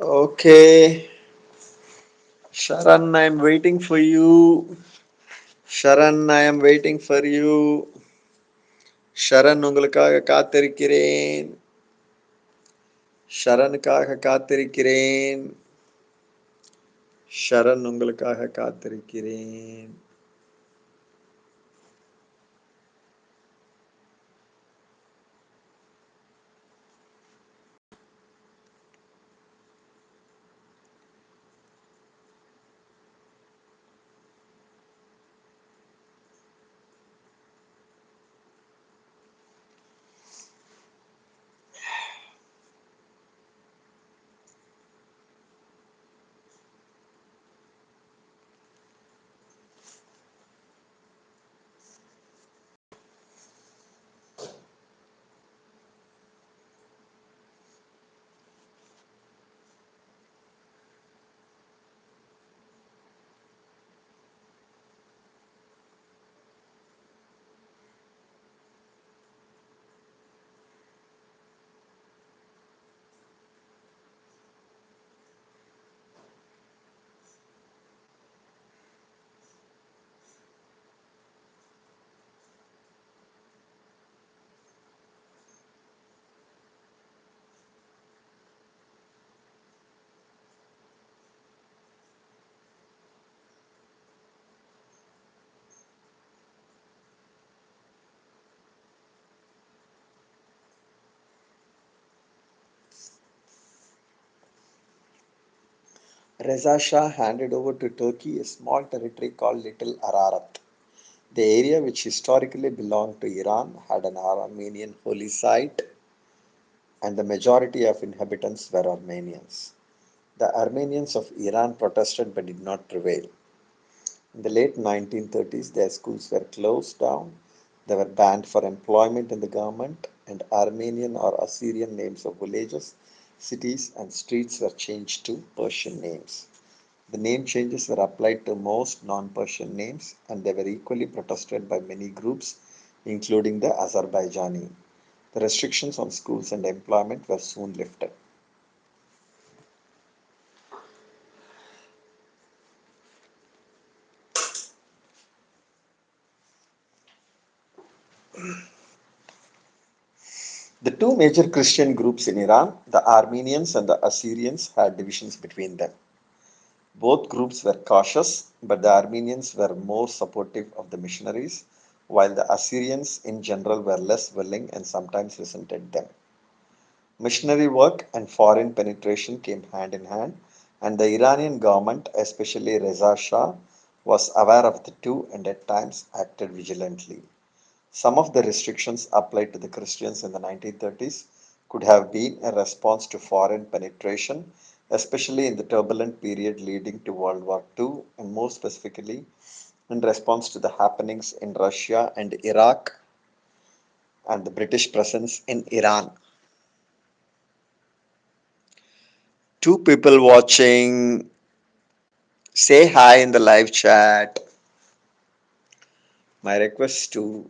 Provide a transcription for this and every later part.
Okay, Sharan, I'm waiting for you. Sharan, I am waiting for you. Sharan உங்களுக்காக காத்திருக்கிறேன். ஷரனுக்காக காத்திருக்கிறேன். ஷரண் உங்களுக்காக காத்திருக்கிறேன். Reza Shah handed over to Turkey a small territory called Little Ararat. The area, which historically belonged to Iran, had an Armenian holy site, and the majority of inhabitants were Armenians. The Armenians of Iran protested but did not prevail. In the late 1930s, their schools were closed down, they were banned for employment in the government, and Armenian or Assyrian names of villages, cities, and streets were changed to Persian names. The name changes were applied to most non Persian names, and they were equally protested by many groups, including the Azerbaijani. The restrictions on schools and employment were soon lifted. The two major Christian groups in Iran, the Armenians and the Assyrians, had divisions between them. Both groups were cautious, but the Armenians were more supportive of the missionaries, while the Assyrians in general were less willing and sometimes resented them. Missionary work and foreign penetration came hand in hand, and the Iranian government, especially Reza Shah, was aware of the two and at times acted vigilantly. Some of the restrictions applied to the Christians in the 1930s could have been a response to foreign penetration, especially in the turbulent period leading to World War II, and more specifically in response to the happenings in Russia and Iraq and the British presence in Iran. Two people watching, say hi in the live chat. My request to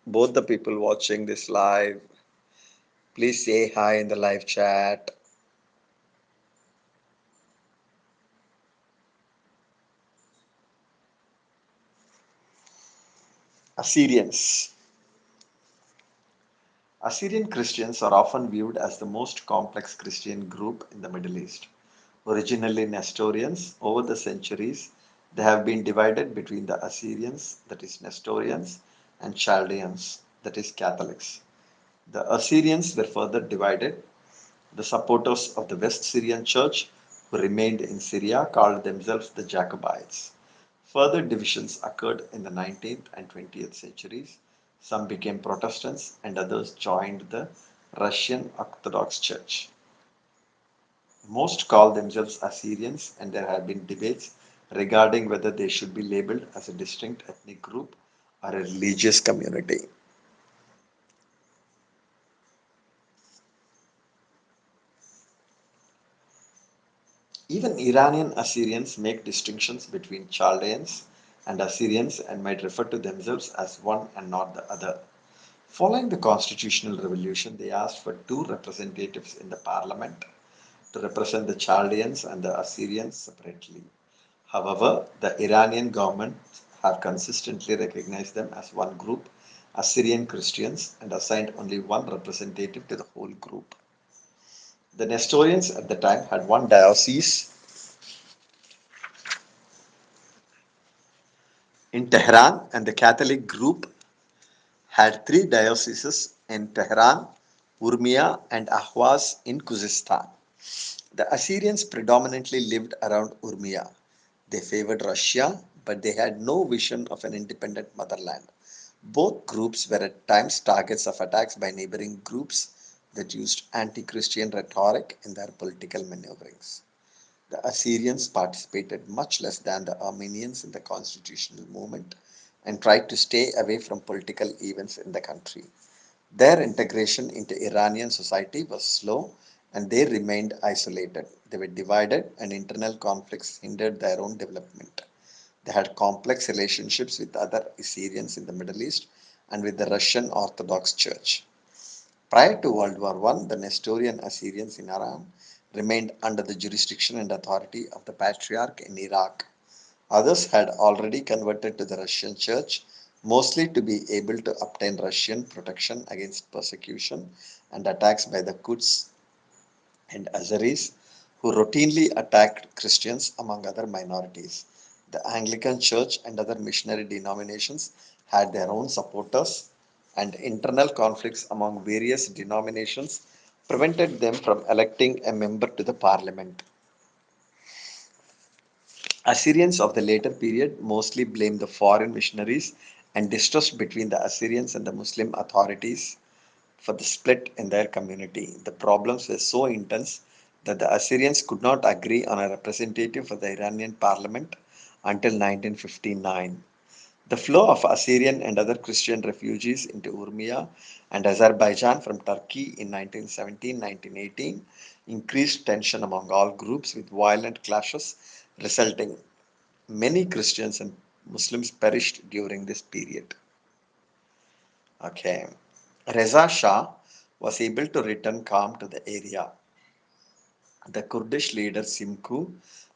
both the people watching this live, please say hi in the live chat. Assyrians. Assyrian Christians are often viewed as the most complex Christian group in the Middle East. Originally Nestorians, over the centuries, they have been divided between the Assyrians, that is Nestorians, and Chaldeans, that is Catholics. The Assyrians were further divided. The supporters of the West Syrian Church, who remained in Syria, called themselves the Jacobites. Further divisions occurred in the 19th and 20th centuries. Some became Protestants and others joined the Russian Orthodox Church. Most call themselves Assyrians, and there have been debates regarding whether they should be labeled as a distinct ethnic group or a religious community. Even Iranian Assyrians make distinctions between Chaldeans and Assyrians and might refer to themselves as one and not the other. Following the constitutional revolution, they asked for two representatives in the parliament. to represent the Chaldeans and the Assyrians separately. However, the Iranian government have consistently recognized them as one group, Assyrian Christians, and assigned only one representative to the whole group. The Nestorians at the time had one diocese in Tehran, and the Catholic group had three dioceses in Tehran, Urmia, and Ahwaz in Khuzestan. The Assyrians predominantly lived around Urmia. They favored Russia, but they had no vision of an independent motherland. Both groups were at times targets of attacks by neighboring groups that used anti Christian rhetoric in their political maneuverings. The Assyrians participated much less than the Armenians in the constitutional movement and tried to stay away from political events in the country. Their integration into Iranian society was slow and they remained isolated. They were divided and internal conflicts hindered their own development. They had complex relationships with other Assyrians in the Middle East and with the Russian Orthodox Church. Prior to World War I, the Nestorian Assyrians in Iran remained under the jurisdiction and authority of the Patriarch in Iraq. Others had already converted to the Russian Church, mostly to be able to obtain Russian protection against persecution and attacks by the Kurds and Azeris, who routinely attacked Christians among other minorities. The Anglican Church and other missionary denominations had their own supporters, and internal conflicts among various denominations prevented them from electing a member to the parliament. Assyrians of the later period mostly blamed the foreign missionaries and distrust between the Assyrians and the Muslim authorities for the split in their community. The problems were so intense that the Assyrians could not agree on a representative for the Iranian parliament until 1959. The flow of Assyrian and other Christian refugees into Urmia and Azerbaijan from Turkey in 1917-1918 increased tension among all groups with violent clashes resulting. Many Christians and Muslims perished during this period. Okay. Reza Shah was able to return calm to the area. The Kurdish leader Simku,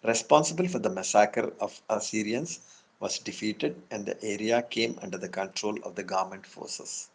responsible for the massacre of Assyrians, was defeated and the area came under the control of the government forces.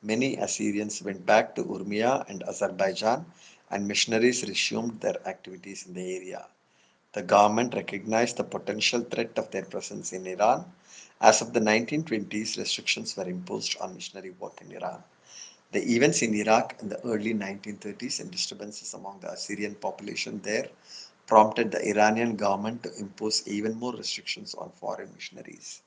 Many Assyrians went back to Urmia and Azerbaijan, and missionaries resumed their activities in the area. The government recognized the potential threat of their presence in Iran. As of the 1920s, restrictions were imposed on missionary work in Iran. The events in Iraq in the early 1930s and disturbances among the Assyrian population there prompted the Iranian government to impose even more restrictions on foreign missionaries.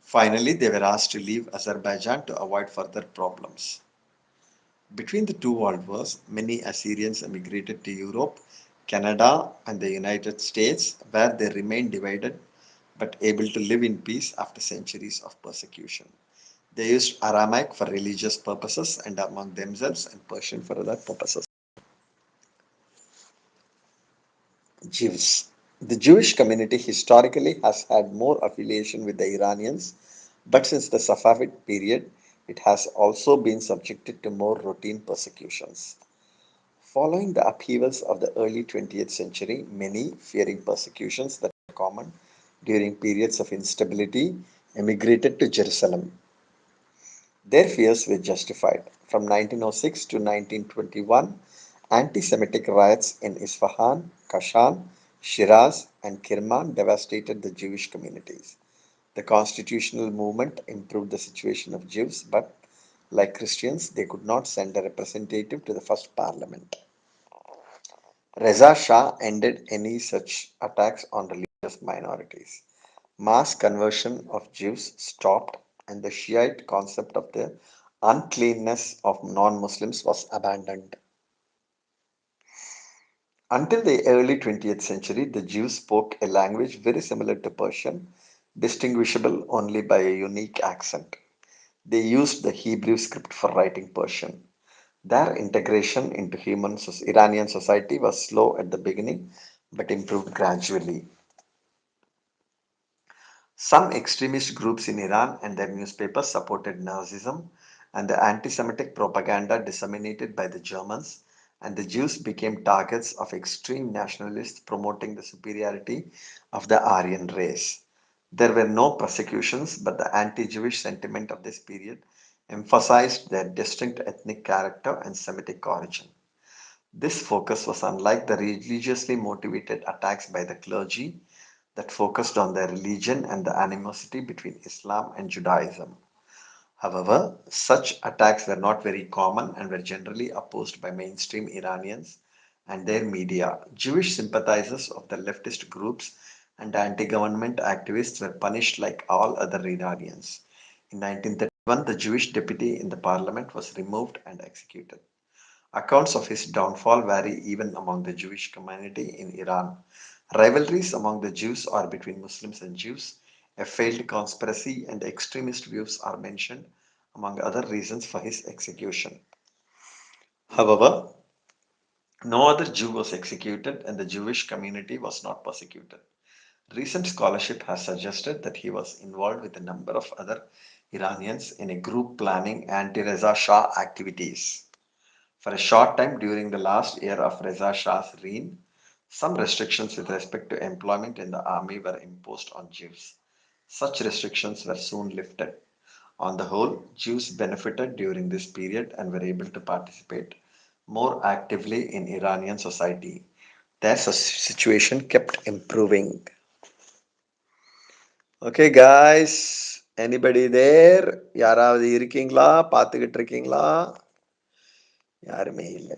Finally, they were asked to leave Azerbaijan to avoid further problems. Between the two world wars, many Assyrians emigrated to Europe, Canada, and the United States, where they remained divided but able to live in peace after centuries of persecution. They used Aramaic for religious purposes and among themselves and Persian for other purposes. Jews. The Jewish community historically has had more affiliation with the Iranians, but since the Safavid period, it has also been subjected to more routine persecutions. Following the upheavals of the early 20th century, many, fearing persecutions that were common during periods of instability, emigrated to Jerusalem. Their fears were justified. From 1906 to 1921, anti Semitic riots in Isfahan, Kashan, Shiraz, and Kirman devastated the Jewish communities. The constitutional movement improved the situation of Jews, but like Christians, they could not send a representative to the first parliament. Reza Shah ended any such attacks on religious minorities. Mass conversion of Jews stopped, and the Shiite concept of the uncleanness of non Muslims was abandoned. Until the early 20th century, the Jews spoke a language very similar to Persian, distinguishable only by a unique accent. They used the Hebrew script for writing Persian. Their integration into Iranian society was slow at the beginning but improved gradually. Some extremist groups in Iran and their newspapers supported Nazism and the anti Semitic propaganda disseminated by the Germans and the Jews became targets of extreme nationalists promoting the superiority of the Aryan race. There were no persecutions, but the anti Jewish sentiment of this period emphasized their distinct ethnic character and Semitic origin. This focus was unlike the religiously motivated attacks by the clergy that focused on their religion and the animosity between Islam and Judaism. However, such attacks were not very common and were generally opposed by mainstream Iranians and their media. Jewish sympathizers of the leftist groups and anti government activists were punished like all other Iranians. In 1931, the Jewish deputy in the parliament was removed and executed. Accounts of his downfall vary even among the Jewish community in Iran. Rivalries among the Jews or between Muslims and Jews, a failed conspiracy, and extremist views are mentioned among other reasons for his execution. However, no other Jew was executed and the Jewish community was not persecuted. Recent scholarship has suggested that he was involved with a number of other Iranians in a group planning anti Reza Shah activities. For a short time during the last year of Reza Shah's reign, some restrictions with respect to employment in the army were imposed on Jews. Such restrictions were soon lifted. On the whole, Jews benefited during this period and were able to participate more actively in Iranian society. Their situation kept improving. Okay, guys, anybody there? யாராவது இருக்கீங்களா? பார்த்துக்கிட்டு இருக்கீங்களா? யாருமே இல்லை.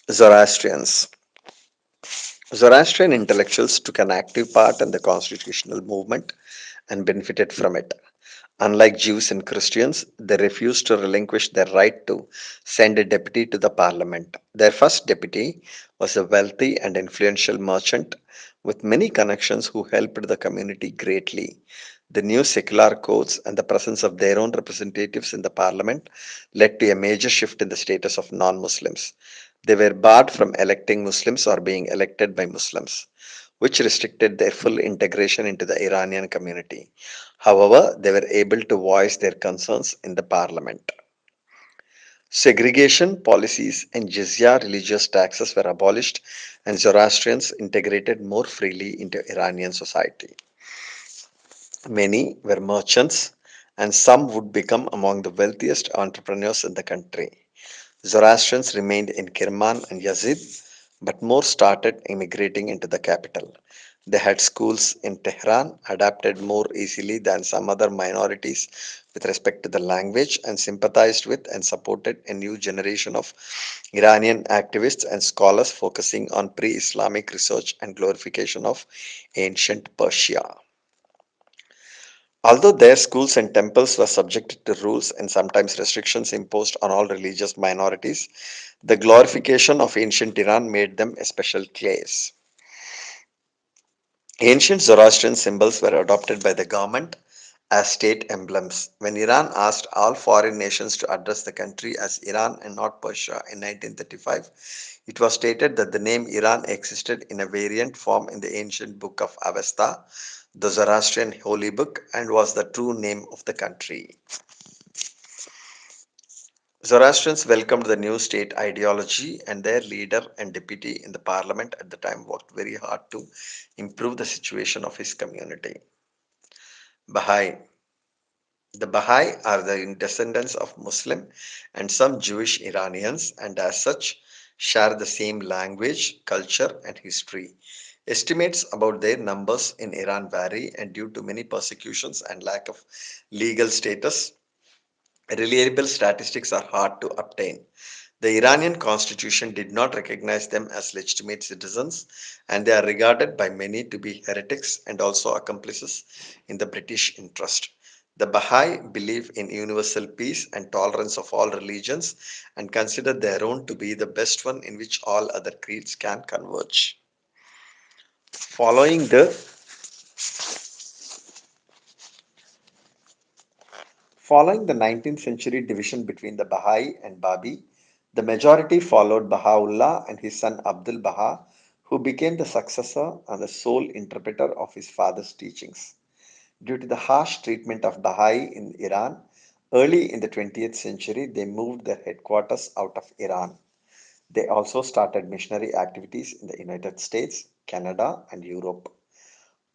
Zoroastrians. Zoroastrian intellectuals took an active part in the constitutional movement and benefited from it. Unlike Jews and Christians, they refused to relinquish their right to send a deputy to the parliament. Their first deputy was a wealthy and influential merchant with many connections who helped the community greatly. The new secular codes and the presence of their own representatives in the parliament led to a major shift in the status of non Muslims. They were barred from electing Muslims or being elected by Muslims, which restricted their full integration into the Iranian community. However, they were able to voice their concerns in the parliament. Segregation policies and jizya religious taxes were abolished, and Zoroastrians integrated more freely into Iranian society. Many were merchants, and some would become among the wealthiest entrepreneurs in the country. Zoroastrians remained in Kirman and Yazid, but more started immigrating into the capital. They had schools in Tehran, adapted more easily than some other minorities with respect to the language, and sympathized with and supported a new generation of Iranian activists and scholars focusing on pre Islamic research and glorification of ancient Persia. Although their schools and temples were subjected to rules and sometimes restrictions imposed on all religious minorities, the glorification of ancient Iran made them a special case. Ancient Zoroastrian symbols were adopted by the government as state emblems. When Iran asked all foreign nations to address the country as Iran and not Persia in 1935, it was stated that the name Iran existed in a variant form in the ancient book of Avesta, the Zoroastrian holy book, and was the true name of the country. Zoroastrians welcomed the new state ideology, and their leader and deputy in the parliament at the time worked very hard to improve the situation of his community. Baha'i. The Baha'i are the descendants of Muslim and some Jewish Iranians, and as such share the same language, culture, and history. Estimates about their numbers in Iran vary, and due to many persecutions and lack of legal status, reliable statistics are hard to obtain. The Iranian constitution did not recognize them as legitimate citizens, and they are regarded by many to be heretics and also accomplices in the British interest. The Baha'i believe in universal peace and tolerance of all religions and consider their own to be the best one in which all other creeds can converge. Following the Following the 19th century division between the Baha'i and Babi, The majority followed Baha'u'llah and his son Abdul Baha, who became the successor and the sole interpreter of his father's teachings. Due to the harsh treatment of Baha'i in Iran, early in the 20th century they moved their headquarters out of Iran. They also started missionary activities in the United States, Canada, and Europe.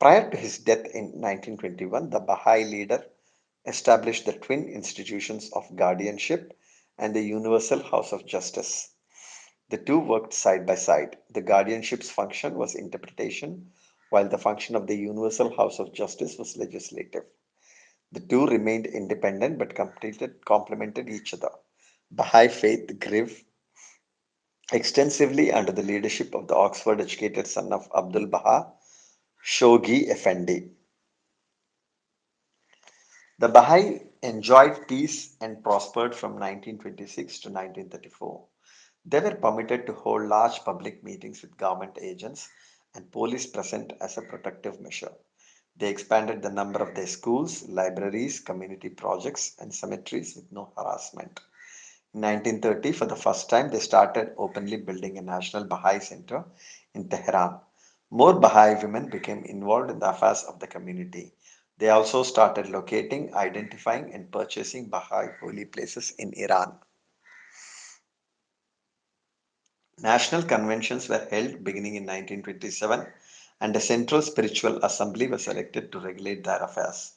Prior to his death in 1921, the Baha'i leader established the twin institutions of guardianship and the Universal House of Justice. The two worked side by side. The guardianship's function was interpretation, while the function of the Universal House of Justice was legislative. The two remained independent but complemented each other. Baha'i faith grew extensively under the leadership of the Oxford educated son of Abdul Baha, Shoghi Effendi. The Baha'i enjoyed peace and prospered from 1926 to 1934. They were permitted to hold large public meetings with government agents and police present as a protective measure. They expanded the number of their schools, libraries, community projects, and cemeteries with no harassment. In 1930, for the first time, they started openly building a national Baha'i center in Tehran. More Baha'i women became involved in the affairs of the community. They also started locating, identifying, and purchasing Baha'i holy places in Iran. National conventions were held beginning in 1927, and a central spiritual assembly was elected to regulate their affairs.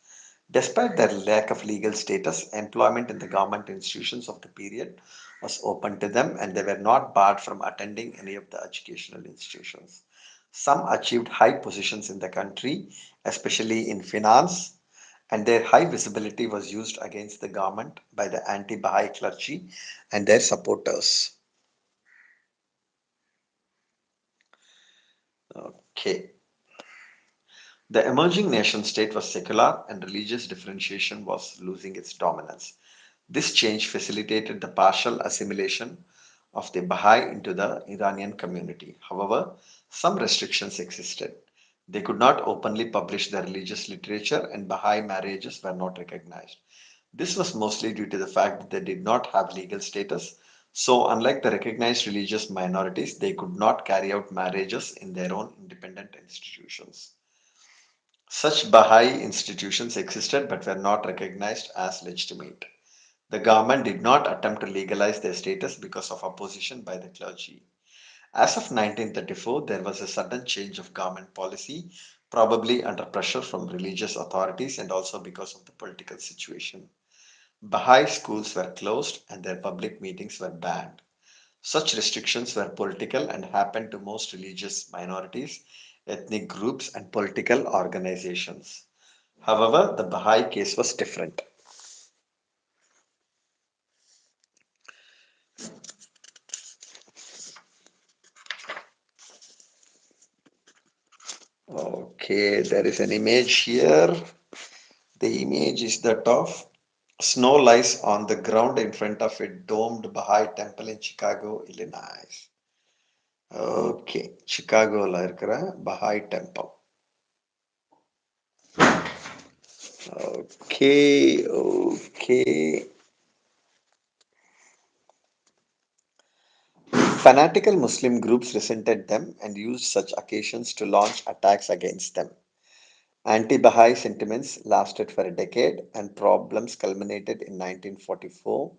Despite their lack of legal status, employment in the government institutions of the period was open to them, and they were not barred from attending any of the educational institutions. Some achieved high positions in the country, especially in finance, and their high visibility was used against the government by the anti Baha'i clergy and their supporters. Okay. The emerging nation state was secular and religious differentiation was losing its dominance. This change facilitated the partial assimilation of the Baha'i into the Iranian community. However, some restrictions existed. They could not openly publish their religious literature and Baha'i marriages were not recognized. This was mostly due to the fact that they did not have legal status. So, unlike the recognized religious minorities, they could not carry out marriages in their own independent institutions. Such Baha'i institutions existed but were not recognized as legitimate. The government did not attempt to legalize their status because of opposition by the clergy. As of 1934, there was a sudden change of government policy, probably under pressure from religious authorities and also because of the political situation. Baha'i schools were closed and their public meetings were banned. Such restrictions were political and happened to most religious minorities, ethnic groups, and political organizations. However, the Baha'i case was different. Okay, there is an image here. The image is that of snow lies on the ground in front of a domed Baha'i temple in Chicago, Illinois. Okay, Chicagoல இருக்கிற Baha'i temple. Okay. Fanatical Muslim groups resented them and used such occasions to launch attacks against them. Anti Baha'i sentiments lasted for a decade, and problems culminated in 1944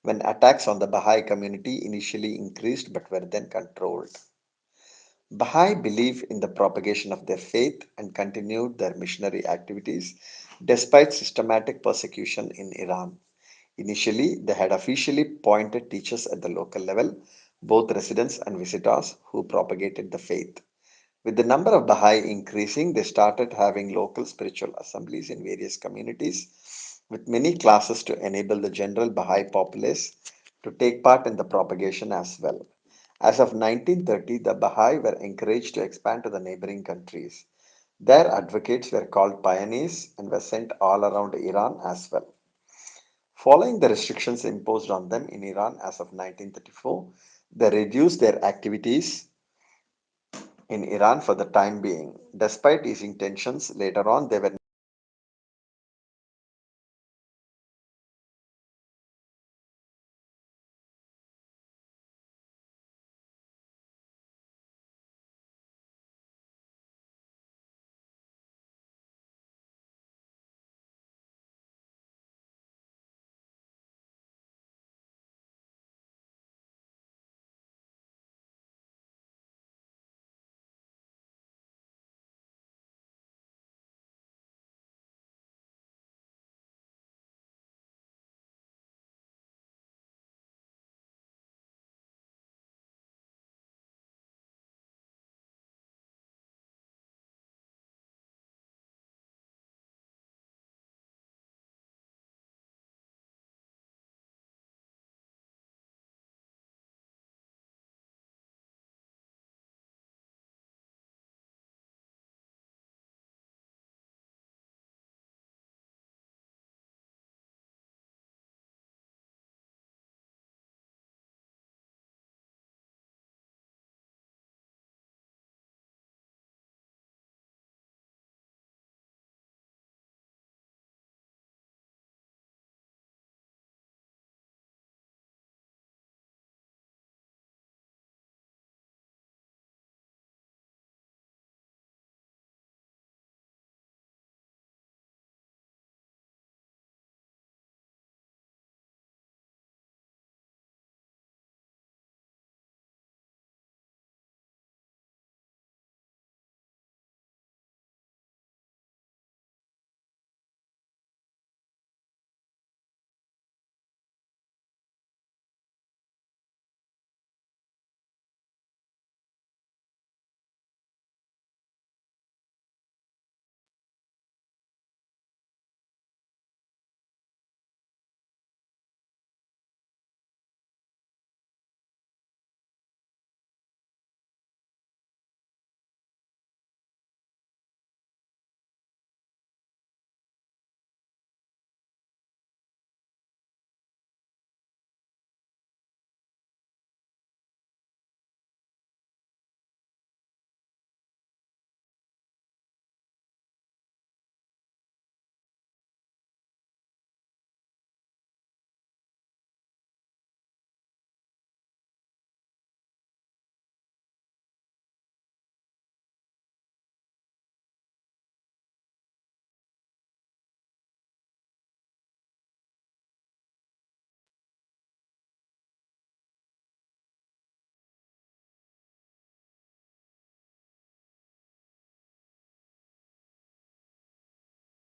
when attacks on the Baha'i community initially increased but were then controlled. Baha'i believed in the propagation of their faith and continued their missionary activities despite systematic persecution in Iran. Initially, they had officially appointed teachers at the local level, both residents and visitors, who propagated the faith. With the number of Baha'i increasing, they started having local spiritual assemblies in various communities, with many classes to enable the general Baha'i populace to take part in the propagation as well. As of 1930, the Baha'i were encouraged to expand to the neighboring countries. Their advocates were called pioneers and were sent all around Iran as well. Following the restrictions imposed on them in Iran as of 1934, they reduced their activities in Iran for the time being. Despite easing tensions, later on they were